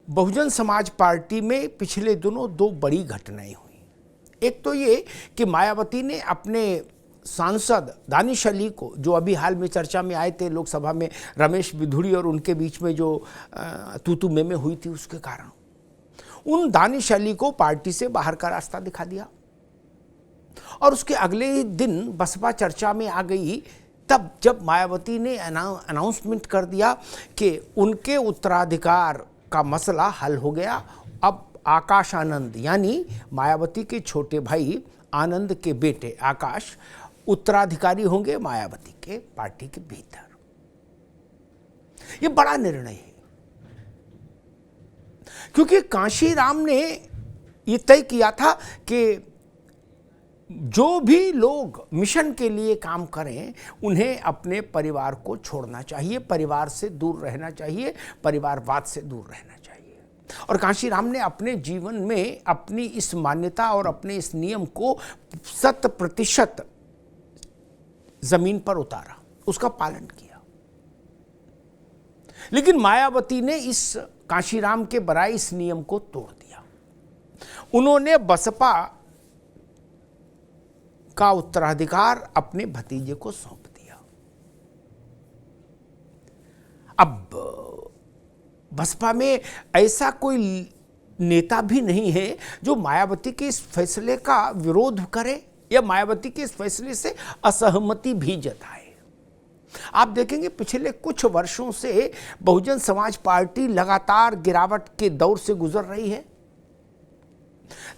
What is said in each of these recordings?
Bahujan Samaj party में पिछले दिनों दो बड़ी घटनाएं हुई। एक तो ये कि मायावती ने अपने सांसद दानिश अली को, जो अभी हाल में चर्चा में आए थे लोकसभा में, रमेश बिधूड़ी और उनके बीच में जो तू में हुई थी, उसके कारण उन दानिश अली को पार्टी से बाहर का रास्ता दिखा दिया। और उसके अगले ही दिन बसपा चर्चा में आ गई, तब जब मायावती ने अनाउंसमेंट कर दिया कि उनके उत्तराधिकार का मसला हल हो गया। अब आकाश आनंद यानी मायावती के छोटे भाई आनंद के बेटे आकाश उत्तराधिकारी होंगे मायावती के पार्टी के भीतर। यह बड़ा निर्णय है, क्योंकि कांशीराम ने यह तय किया था कि जो भी लोग मिशन के लिए काम करें उन्हें अपने परिवार को छोड़ना चाहिए, परिवार से दूर रहना चाहिए, परिवारवाद से दूर रहना चाहिए। और कांशीराम ने अपने जीवन में अपनी इस मान्यता और अपने इस नियम को 100% जमीन पर उतारा, उसका पालन किया। लेकिन मायावती ने इस कांशीराम के बराए इस नियम को तोड़ दिया। उन्होंने बसपा का उत्तराधिकार अपने भतीजे को सौंप दिया। अब बसपा में ऐसा कोई नेता भी नहीं है जो मायावती के इस फैसले का विरोध करे या मायावती के इस फैसले से असहमति भी जताए। आप देखेंगे पिछले कुछ वर्षों से बहुजन समाज पार्टी लगातार गिरावट के दौर से गुजर रही है।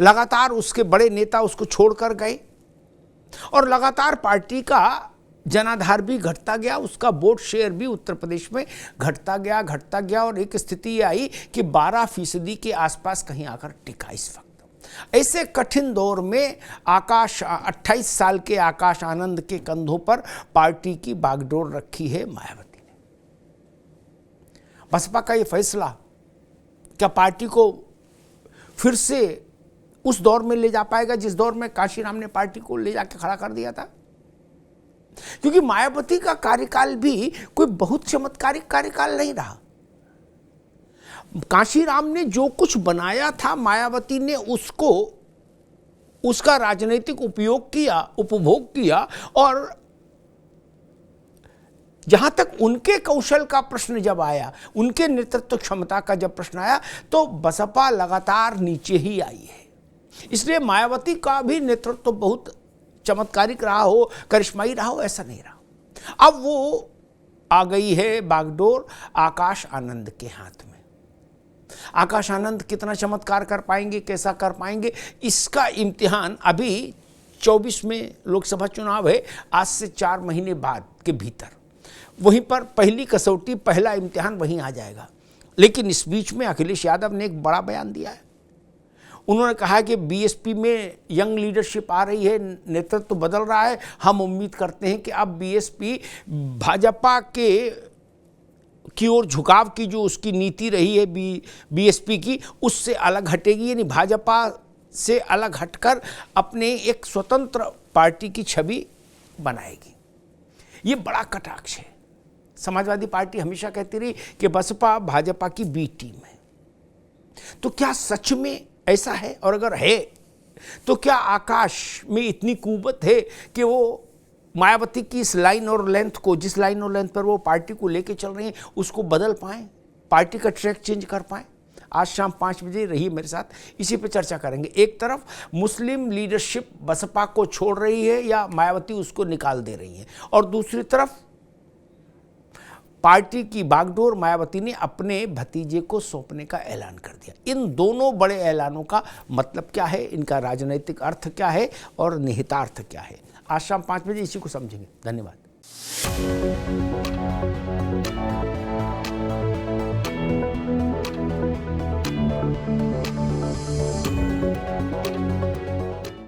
लगातार उसके बड़े नेता उसको छोड़कर गए और लगातार पार्टी का जनाधार भी घटता गया, उसका वोट शेयर भी उत्तर प्रदेश में घटता गया और एक स्थिति आई कि 12% के आसपास कहीं आकर टिका। इस वक्त ऐसे कठिन दौर में 28 साल के आकाश आनंद के कंधों पर पार्टी की बागडोर रखी है मायावती ने। बसपा का ये फैसला क्या पार्टी को फिर से उस दौर में ले जा पाएगा जिस दौर में कांशीराम ने पार्टी को ले जाके खड़ा कर दिया था? क्योंकि मायावती का कार्यकाल भी कोई बहुत चमत्कारिक कार्यकाल नहीं रहा। कांशीराम ने जो कुछ बनाया था, मायावती ने उसका राजनीतिक उपभोग किया और जहां तक उनके कौशल का प्रश्न जब आया, उनके नेतृत्व क्षमता का जब प्रश्न आया, तो बसपा लगातार नीचे ही आई है। इसलिए मायावती का भी नेतृत्व तो बहुत चमत्कारिक रहा हो, करिश्माई रहा हो, ऐसा नहीं रहा। अब वो आ गई है बागडोर आकाश आनंद के हाथ में। आकाश आनंद कितना चमत्कार कर पाएंगे, कैसा कर पाएंगे, इसका इम्तिहान अभी 24 में लोकसभा चुनाव है, आज से 4 महीने बाद के भीतर वहीं पर पहली कसौटी, पहला इम्तिहान वहीं आ जाएगा। लेकिन इस बीच में अखिलेश यादव ने एक बड़ा बयान दिया है। उन्होंने कहा कि बीएसपी में यंग लीडरशिप आ रही है, नेतृत्व बदल रहा है, हम उम्मीद करते हैं कि अब बीएसपी भाजपा की ओर झुकाव की जो उसकी नीति रही है बीएसपी की, उससे अलग हटेगी, यानी भाजपा से अलग हटकर अपने एक स्वतंत्र पार्टी की छवि बनाएगी। ये बड़ा कटाक्ष है। समाजवादी पार्टी हमेशा कहती रही कि बसपा भाजपा की बी टीम है। तो क्या सच में ऐसा है? और अगर है तो क्या आकाश में इतनी कुव्वत है कि वो मायावती की इस लाइन और लेंथ को, जिस लाइन और लेंथ पर वो पार्टी को लेके चल रही हैं, उसको बदल पाएं, पार्टी का ट्रैक चेंज कर पाएं? आज शाम 5 बजे रही मेरे साथ, इसी पे चर्चा करेंगे। एक तरफ मुस्लिम लीडरशिप बसपा को छोड़ रही है या मायावती उसको निकाल दे रही है, और दूसरी तरफ पार्टी की बागडोर मायावती ने अपने भतीजे को सौंपने का ऐलान कर दिया। इन दोनों बड़े ऐलानों का मतलब क्या है, इनका राजनीतिक अर्थ क्या है और निहितार्थ क्या है, आज शाम 5 बजे इसी को समझेंगे। धन्यवाद।